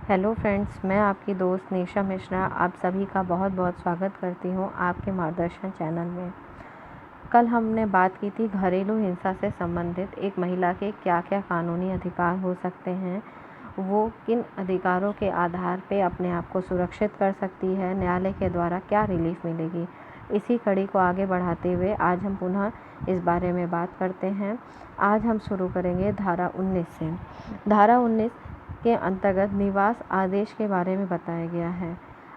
Hello friends, मैं आपकी दोस्त निशा मिश्रा आप सभी का बहुत बहुत स्वागत करती हूँ आपके मार्गदर्शन चैनल में। कल हमने बात की थी घरेलू हिंसा से संबंधित एक महिला के क्या क्या कानूनी अधिकार हो सकते हैं, वो किन अधिकारों के आधार पे अपने आप को सुरक्षित कर सकती है, न्यायालय के द्वारा क्या रिलीफ मिलेगी। इसी कड़ी को आगे बढ़ाते हुए आज हम पुनः इस बारे में बात करते हैं। आज हम शुरू करेंगे धारा 19 से। धारा 19 के अंतर्गत निवास आदेश के बारे में बताया गया है।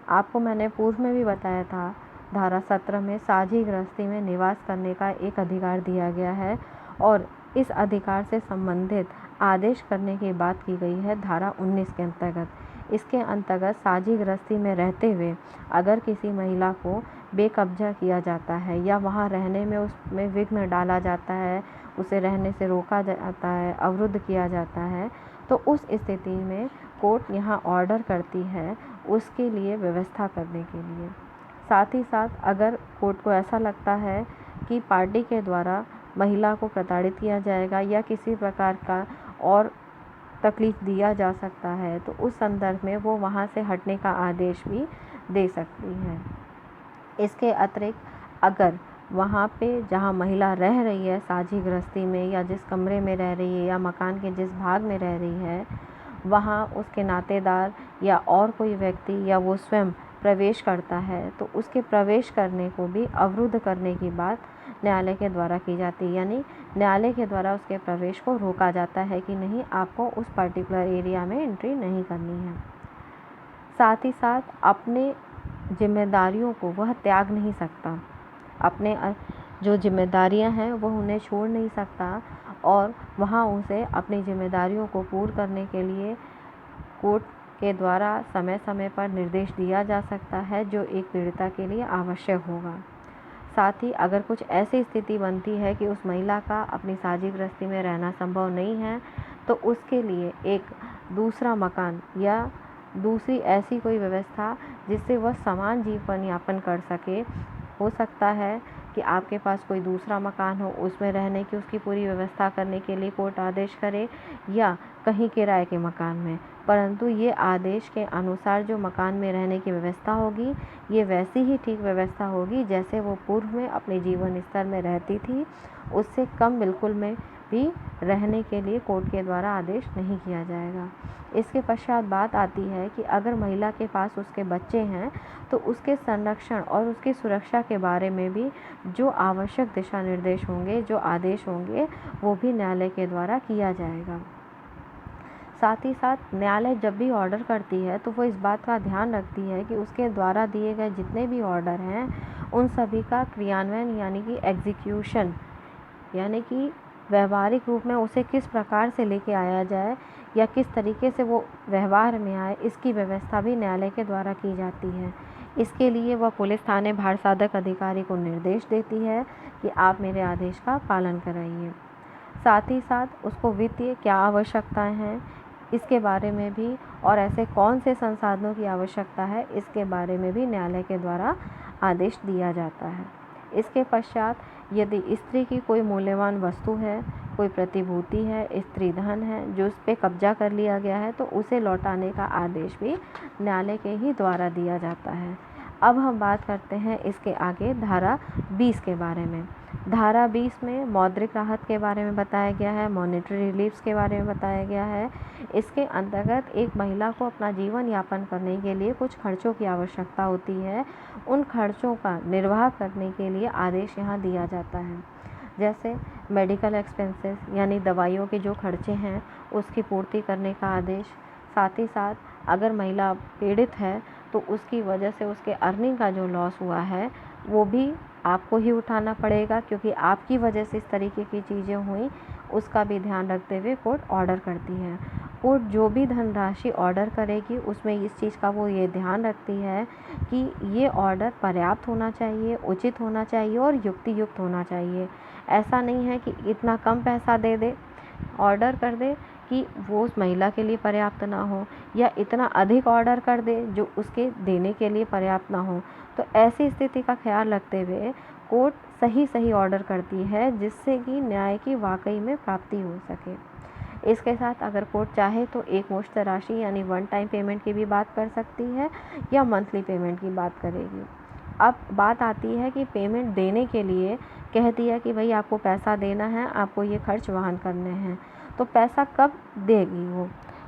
आपको मैंने पूर्व में भी बताया था, धारा 17 में साझी गृहस्थी में निवास करने का एक अधिकार दिया गया है और इस अधिकार से संबंधित आदेश करने की बात की गई है धारा 19 के अंतर्गत। इसके अंतर्गत साझी गृहस्थी में रहते हुए अगर किसी महिला को बेकब्जा किया जाता है या वहाँ रहने में उसमें विघ्न डाला जाता है, उसे रहने से रोका जाता है, अवरुद्ध किया जाता है, तो उस स्थिति में कोर्ट यहाँ ऑर्डर करती है उसके लिए व्यवस्था करने के लिए। साथ ही साथ अगर कोर्ट को ऐसा लगता है कि पार्टी के द्वारा महिला को प्रताड़ित किया जाएगा या किसी प्रकार का और तकलीफ दिया जा सकता है, तो उस संदर्भ में वो वहाँ से हटने का आदेश भी दे सकती है। इसके अतिरिक्त अगर वहाँ पे जहाँ महिला रह रही है साझी गृहस्थी में या जिस कमरे में रह रही है या मकान के जिस भाग में रह रही है, वहाँ उसके नातेदार या और कोई व्यक्ति या वो स्वयं प्रवेश करता है, तो उसके प्रवेश करने को भी अवरुद्ध करने की बात न्यायालय के द्वारा की जाती है। यानी न्यायालय के द्वारा उसके प्रवेश को रोका जाता है कि नहीं, आपको उस पर्टिकुलर एरिया में एंट्री नहीं करनी है। साथ ही साथ अपने जिम्मेदारियों को वह त्याग नहीं सकता, अपने जो जिम्मेदारियां हैं वह उन्हें छोड़ नहीं सकता और वहाँ उसे अपनी जिम्मेदारियों को पूर्ण करने के लिए कोर्ट के द्वारा समय समय पर निर्देश दिया जा सकता है जो एक पीड़िता के लिए आवश्यक होगा। साथ ही अगर कुछ ऐसी स्थिति बनती है कि उस महिला का अपनी साझी गृहस्थी में रहना संभव नहीं है, तो उसके लिए एक दूसरा मकान या दूसरी ऐसी कोई व्यवस्था जिससे वह समान जीवन यापन कर सके। हो सकता है कि आपके पास कोई दूसरा मकान हो, उसमें रहने की उसकी पूरी व्यवस्था करने के लिए कोर्ट आदेश करे या कहीं किराए के मकान में, परंतु ये आदेश के अनुसार जो मकान में रहने की व्यवस्था होगी ये वैसी ही ठीक व्यवस्था होगी जैसे वो पूर्व में अपने जीवन स्तर में रहती थी, उससे कम बिल्कुल में भी रहने के लिए कोर्ट के द्वारा आदेश नहीं किया जाएगा। इसके पश्चात बात आती है कि अगर महिला के पास उसके बच्चे हैं तो उसके संरक्षण और उसकी सुरक्षा के बारे में भी जो आवश्यक दिशा निर्देश होंगे, जो आदेश होंगे, वो भी न्यायालय के द्वारा किया जाएगा। साथ ही साथ न्यायालय जब भी ऑर्डर करती है तो वो इस बात का ध्यान रखती है कि उसके द्वारा दिए गए जितने भी ऑर्डर हैं उन सभी का क्रियान्वयन यानी कि एग्जीक्यूशन, यानी कि व्यवहारिक रूप में उसे किस प्रकार से लेके आया जाए या किस तरीके से वो व्यवहार में आए, इसकी व्यवस्था भी न्यायालय के द्वारा की जाती है। इसके लिए वह पुलिस थाने भार साधक अधिकारी को निर्देश देती है कि आप मेरे आदेश का पालन कराइए। साथ ही साथ उसको वित्तीय क्या आवश्यकताएं हैं इसके बारे में भी और ऐसे कौन से संसाधनों की आवश्यकता है इसके बारे में भी न्यायालय के द्वारा आदेश दिया जाता है। इसके पश्चात यदि स्त्री की कोई मूल्यवान वस्तु है, कोई प्रतिभूति है, स्त्री धन है जो उस पर कब्जा कर लिया गया है, तो उसे लौटाने का आदेश भी न्यायालय के ही द्वारा दिया जाता है। अब हम बात करते हैं इसके आगे धारा 20 के बारे में। धारा 20 में मौद्रिक राहत के बारे में बताया गया है, मॉनेटरी रिलीफ्स के बारे में बताया गया है। इसके अंतर्गत एक महिला को अपना जीवन यापन करने के लिए कुछ खर्चों की आवश्यकता होती है, उन खर्चों का निर्वाह करने के लिए आदेश यहाँ दिया जाता है। जैसे मेडिकल एक्सपेंसेस यानी दवाइयों के जो खर्चे हैं उसकी पूर्ति करने का आदेश। साथ ही साथ अगर महिला पीड़ित है तो उसकी वजह से उसके अर्निंग का जो लॉस हुआ है वो भी आपको ही उठाना पड़ेगा, क्योंकि आपकी वजह से इस तरीके की चीज़ें हुई, उसका भी ध्यान रखते हुए कोर्ट ऑर्डर करती है। कोर्ट जो भी धनराशि ऑर्डर करेगी उसमें इस चीज़ का वो ये ध्यान रखती है कि ये ऑर्डर पर्याप्त होना चाहिए, उचित होना चाहिए और युक्ति युक्त होना चाहिए। ऐसा नहीं है कि इतना कम पैसा दे दे, ऑर्डर कर दे कि वो उस महिला के लिए पर्याप्त ना हो, या इतना अधिक ऑर्डर कर दे जो उसके देने के लिए पर्याप्त ना हो। तो ऐसी स्थिति का ख्याल रखते हुए कोर्ट सही ऑर्डर करती है जिससे कि न्याय की वाकई में प्राप्ति हो सके। इसके साथ अगर कोर्ट चाहे तो एक मुश्त राशि यानी वन टाइम पेमेंट की भी बात कर सकती है या मंथली पेमेंट की बात करेगी। अब बात आती है कि पेमेंट देने के लिए कहती है कि भाई आपको पैसा देना है, आपको ये खर्च वहन करने हैं। तो पैसा कब देगी वो?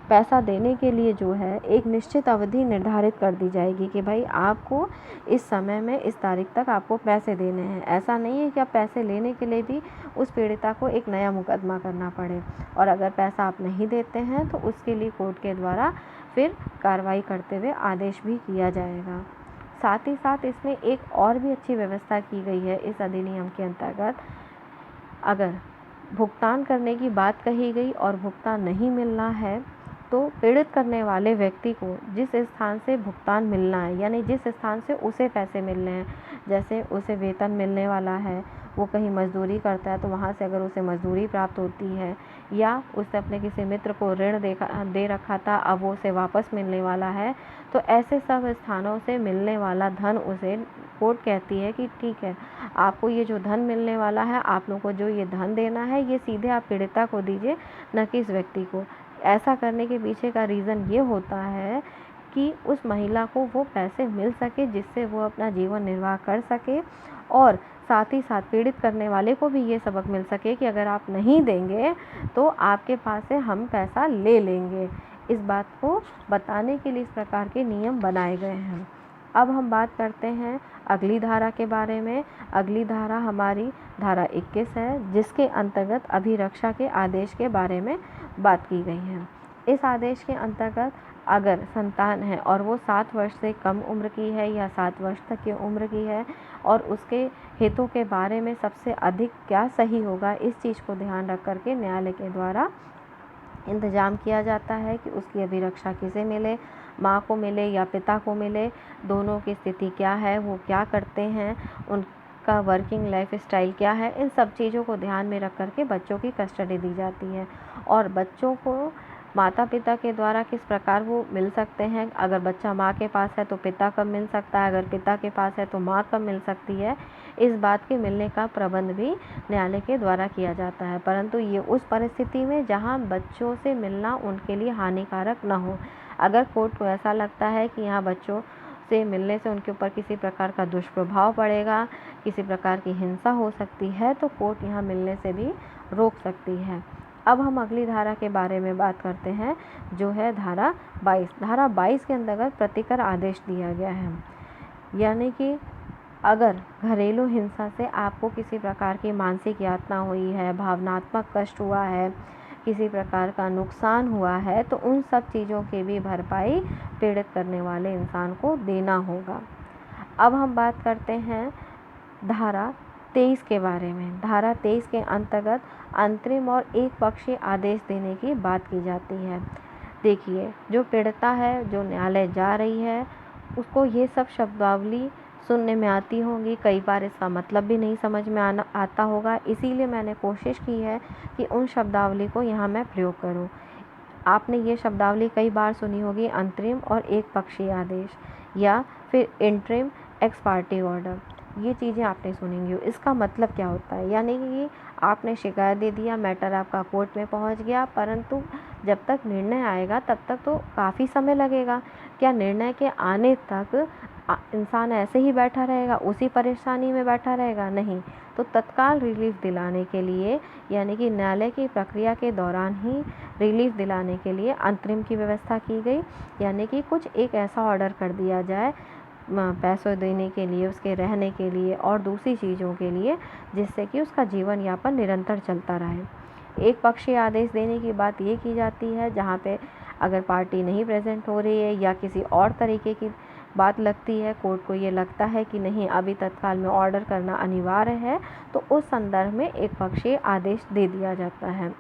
पैसा देने के लिए जो है एक निश्चित अवधि निर्धारित कर दी जाएगी कि भाई आपको इस समय में इस तारीख तक आपको पैसे देने हैं। ऐसा नहीं है कि आप पैसे लेने के लिए भी उस पीड़िता को एक नया मुकदमा करना पड़े, और अगर पैसा आप नहीं देते हैं तो उसके लिए कोर्ट के द्वारा फिर कार्रवाई करते हुए आदेश भी किया जाएगा। साथ ही साथ इसमें एक और भी अच्छी व्यवस्था की गई है इस अधिनियम के अंतर्गत। अगर भुगतान करने की बात कही गई और भुगतान नहीं मिलना है तो पीड़ित करने वाले व्यक्ति को जिस स्थान से भुगतान मिलना है, यानी जिस स्थान से उसे पैसे मिलने हैं, जैसे उसे वेतन मिलने वाला है, वो कहीं मजदूरी करता है तो वहाँ से अगर उसे मजदूरी प्राप्त होती है, या उसने अपने किसी मित्र को ऋण दे रखा था, अब वो उसे वापस मिलने वाला है, तो ऐसे सब स्थानों से मिलने वाला धन उसे कोर्ट कहती है कि ठीक है, आपको ये जो धन मिलने वाला है, आप लोगों को जो ये धन देना है, ये सीधे आप पीड़िता को दीजिए, न कि इस व्यक्ति को। ऐसा करने के पीछे का रीज़न ये होता है कि उस महिला को वो पैसे मिल सके जिससे वो अपना जीवन निर्वाह कर सके, और साथ ही साथ पीड़ित करने वाले को भी ये सबक मिल सके कि अगर आप नहीं देंगे तो आपके पास से हम पैसा ले लेंगे। इस बात को बताने के लिए इस प्रकार के नियम बनाए गए हैं। अब हम बात करते हैं अगली धारा के बारे में। अगली धारा हमारी धारा 21 है, जिसके अंतर्गत अभिरक्षा के आदेश के बारे में बात की गई है। इस आदेश के अंतर्गत अगर संतान है और वो 7 वर्ष से कम उम्र की है या 7 वर्ष तक की उम्र की है, और उसके हितों के बारे में सबसे अधिक क्या सही होगा, इस चीज़ को ध्यान रख करके न्यायालय के द्वारा इंतजाम किया जाता है कि उसकी अभिरक्षा किसे मिले, माँ को मिले या पिता को मिले, दोनों की स्थिति क्या है, वो क्या करते हैं, उनका वर्किंग लाइफ स्टाइल क्या है। इन सब चीज़ों को ध्यान में रख करके बच्चों की कस्टडी दी जाती है, और बच्चों को माता पिता के द्वारा किस प्रकार वो मिल सकते हैं। अगर बच्चा माँ के पास है तो पिता कब मिल सकता है, अगर पिता के पास है तो माँ कब मिल सकती है, इस बात के मिलने का प्रबंध भी न्यायालय के द्वारा किया जाता है। परंतु ये उस परिस्थिति में जहाँ बच्चों से मिलना उनके लिए हानिकारक न हो। अगर कोर्ट को ऐसा लगता है कि यहाँ बच्चों से मिलने से उनके ऊपर किसी प्रकार का दुष्प्रभाव पड़ेगा, किसी प्रकार की हिंसा हो सकती है, तो कोर्ट यहाँ मिलने से भी रोक सकती है। अब हम अगली धारा के बारे में बात करते हैं, जो है धारा 22। धारा 22 के अंतर्गत प्रतिकर आदेश दिया गया है, यानी कि अगर घरेलू हिंसा से आपको किसी प्रकार की मानसिक यातना हुई है, भावनात्मक कष्ट हुआ है, किसी प्रकार का नुकसान हुआ है, तो उन सब चीज़ों की भी भरपाई पीड़ित करने वाले इंसान को देना होगा। अब हम बात करते हैं धारा 23 के बारे में। धारा 23 के अंतर्गत अंतरिम और एक पक्षीय आदेश देने की बात की जाती है। देखिए, जो पीड़िता है, जो न्यायालय जा रही है, उसको ये सब शब्दावली सुनने में आती होंगी, कई बार इसका मतलब भी नहीं समझ में आता होगा, इसीलिए मैंने कोशिश की है कि उन शब्दावली को यहाँ मैं प्रयोग करूँ। आपने ये शब्दावली कई बार सुनी होगी, अंतरिम और एक पक्षीय आदेश, या फिर इंटरिम एक्स पार्टी ऑर्डर, ये चीज़ें आपने सुनी होंगी। इसका मतलब क्या होता है, यानी कि आपने शिकायत दे दिया, मैटर आपका कोर्ट में पहुंच गया, परंतु जब तक निर्णय आएगा तब तक तो काफ़ी समय लगेगा। क्या निर्णय के आने तक इंसान ऐसे ही बैठा रहेगा, उसी परेशानी में बैठा रहेगा? नहीं। तो तत्काल रिलीफ दिलाने के लिए, यानी कि न्यायालय की प्रक्रिया के दौरान ही रिलीफ दिलाने के लिए अंतरिम की व्यवस्था की गई, यानी कि कुछ एक ऐसा ऑर्डर कर दिया जाए पैसों देने के लिए, उसके रहने के लिए और दूसरी चीज़ों के लिए, जिससे कि उसका जीवन यापन निरंतर चलता रहे। एक पक्षीय आदेश देने की बात ये की जाती है जहाँ पे अगर पार्टी नहीं प्रेजेंट हो रही है या किसी और तरीके की बात लगती है, कोर्ट को ये लगता है कि नहीं अभी तत्काल में ऑर्डर करना अनिवार्य है, तो उस संदर्भ में एक पक्षीय आदेश दे दिया जाता है,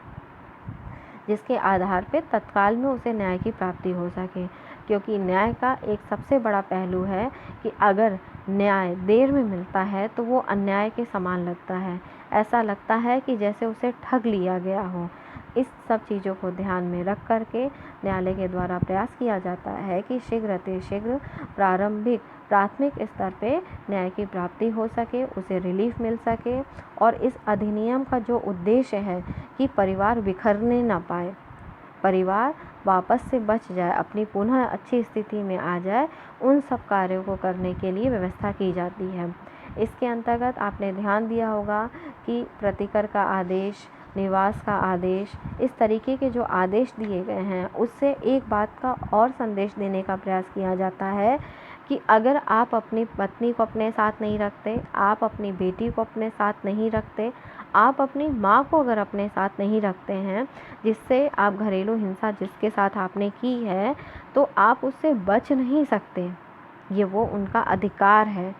जिसके आधार पे तत्काल में उसे न्याय की प्राप्ति हो सके। क्योंकि न्याय का एक सबसे बड़ा पहलू है कि अगर न्याय देर में मिलता है तो वो अन्याय के समान लगता है, ऐसा लगता है कि जैसे उसे ठग लिया गया हो। इस सब चीज़ों को ध्यान में रख करके न्यायालय के द्वारा प्रयास किया जाता है कि शीघ्र अतिशीघ्र प्राथमिक स्तर पे न्याय की प्राप्ति हो सके, उसे रिलीफ मिल सके, और इस अधिनियम का जो उद्देश्य है कि परिवार बिखरने ना पाए, परिवार वापस से बच जाए, अपनी पुनः अच्छी स्थिति में आ जाए, उन सब कार्यों को करने के लिए व्यवस्था की जाती है। इसके अंतर्गत आपने ध्यान दिया होगा कि प्रतिकर का आदेश, निवास का आदेश, इस तरीके के जो आदेश दिए गए हैं उससे एक बात का और संदेश देने का प्रयास किया जाता है कि अगर आप अपनी पत्नी को अपने साथ नहीं रखते, आप अपनी बेटी को अपने साथ नहीं रखते, आप अपनी माँ को अगर अपने साथ नहीं रखते हैं, जिससे आप घरेलू हिंसा जिसके साथ आपने की है, तो आप उससे बच नहीं सकते। ये वो उनका अधिकार है।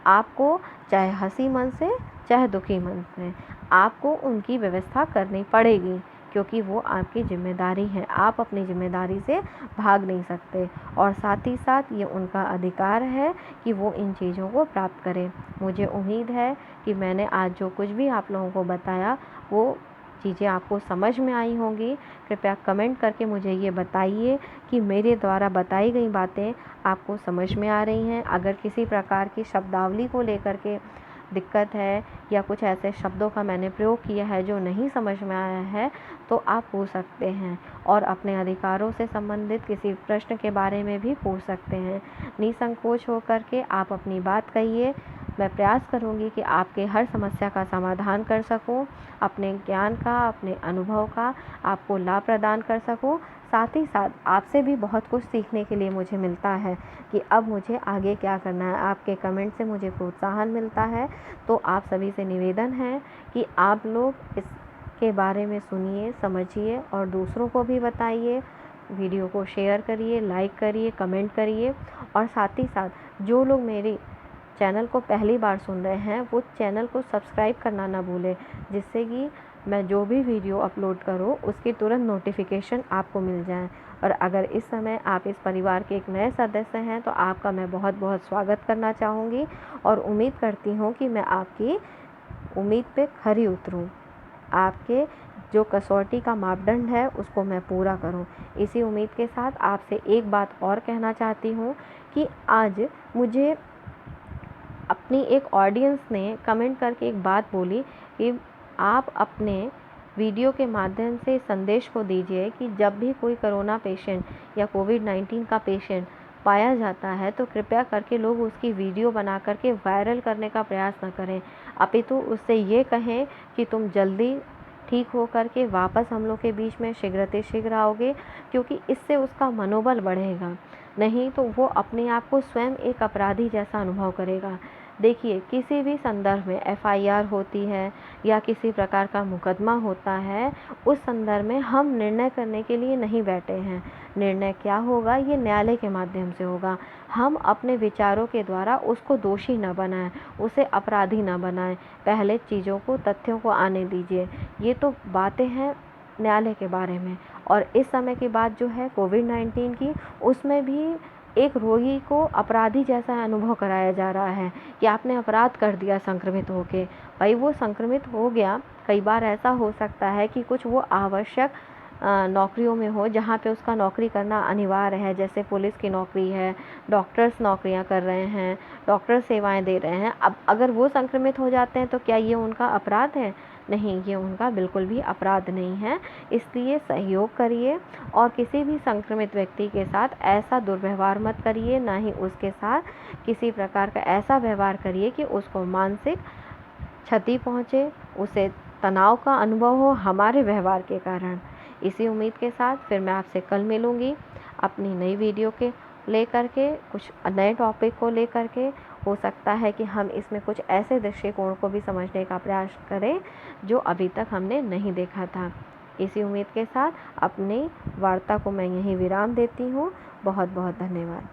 आपको चाहे हंसी मन से चाहे दुखी मन से आपको उनकी व्यवस्था करनी पड़ेगी, क्योंकि वो आपकी जिम्मेदारी है। आप अपनी जिम्मेदारी से भाग नहीं सकते और साथ ही साथ ये उनका अधिकार है कि वो इन चीज़ों को प्राप्त करें। मुझे उम्मीद है कि मैंने आज जो कुछ भी आप लोगों को बताया वो चीज़ें आपको समझ में आई होंगी। कृपया कमेंट करके मुझे ये बताइए कि मेरे द्वारा बताई गई बातें आपको समझ में आ रही हैं। अगर किसी प्रकार की शब्दावली को लेकर के दिक्कत है या कुछ ऐसे शब्दों का मैंने प्रयोग किया है जो नहीं समझ में आया है, तो आप पूछ सकते हैं और अपने अधिकारों से संबंधित किसी प्रश्न के बारे में भी पूछ सकते हैं। निसंकोच होकर के आप अपनी बात कहिए। मैं प्रयास करूंगी कि आपके हर समस्या का समाधान कर सकूं, अपने ज्ञान का, अपने अनुभव का आपको लाभ प्रदान कर सकूं। साथ ही साथ आपसे भी बहुत कुछ सीखने के लिए मुझे मिलता है कि अब मुझे आगे क्या करना है। आपके कमेंट से मुझे प्रोत्साहन मिलता है। तो आप सभी से निवेदन है कि आप लोग इसके बारे में सुनिए, समझिए और दूसरों को भी बताइए। वीडियो को शेयर करिए, लाइक करिए, कमेंट करिए और साथ ही साथ जो लोग मेरी चैनल को पहली बार सुन रहे हैं वो चैनल को सब्सक्राइब करना ना भूलें, जिससे कि मैं जो भी वीडियो अपलोड करूं उसकी तुरंत नोटिफिकेशन आपको मिल जाए। और अगर इस समय आप इस परिवार के एक नए सदस्य हैं तो आपका मैं बहुत बहुत स्वागत करना चाहूँगी और उम्मीद करती हूँ कि मैं आपकी उम्मीद पे खरी उतरूँ, आपके जो कसौटी का मापदंड है उसको मैं पूरा करूं। इसी उम्मीद के साथ आपसे एक बात और कहना चाहती हूं कि आज मुझे अपनी एक ऑडियंस ने कमेंट करके एक बात बोली कि आप अपने वीडियो के माध्यम से संदेश को दीजिए कि जब भी कोई कोरोना पेशेंट या कोविड-19 का पेशेंट पाया जाता है तो कृपया करके लोग उसकी वीडियो बना करके वायरल करने का प्रयास न करें, अपितु उससे ये कहें कि तुम जल्दी ठीक हो करके वापस हम लोग के बीच में शीघ्र आओगे, क्योंकि इससे उसका मनोबल बढ़ेगा। नहीं तो वो अपने आप को स्वयं एक अपराधी जैसा अनुभव करेगा। देखिए, किसी भी संदर्भ में एफआईआर होती है या किसी प्रकार का मुकदमा होता है, उस संदर्भ में हम निर्णय करने के लिए नहीं बैठे हैं। निर्णय क्या होगा ये न्यायालय के माध्यम से होगा। हम अपने विचारों के द्वारा उसको दोषी न बनाएं, उसे अपराधी न बनाएं। पहले चीज़ों को, तथ्यों को आने दीजिए। ये तो बातें हैं न्यायालय के बारे में। और इस समय की बात जो है कोविड-19 की, उसमें भी एक रोगी को अपराधी जैसा अनुभव कराया जा रहा है कि आपने अपराध कर दिया संक्रमित होके। भाई वो संक्रमित हो गया, कई बार ऐसा हो सकता है कि कुछ वो आवश्यक नौकरियों में हो जहाँ पे उसका नौकरी करना अनिवार्य है, जैसे पुलिस की नौकरी है, डॉक्टर्स नौकरियाँ कर रहे हैं, डॉक्टर सेवाएं दे रहे हैं। अब अगर वो संक्रमित हो जाते हैं तो क्या ये उनका अपराध है? नहीं, ये उनका बिल्कुल भी अपराध नहीं है। इसलिए सहयोग करिए और किसी भी संक्रमित व्यक्ति के साथ ऐसा दुर्व्यवहार मत करिए, ना ही उसके साथ किसी प्रकार का ऐसा व्यवहार करिए कि उसको मानसिक क्षति पहुँचे, उसे तनाव का अनुभव हो हमारे व्यवहार के कारण। इसी उम्मीद के साथ फिर मैं आपसे कल मिलूँगी अपनी नई वीडियो के लेकर के, कुछ नए टॉपिक को लेकर के। हो सकता है कि हम इसमें कुछ ऐसे दृष्टिकोण को भी समझने का प्रयास करें जो अभी तक हमने नहीं देखा था। इसी उम्मीद के साथ अपनी वार्ता को मैं यहीं विराम देती हूँ। बहुत बहुत धन्यवाद।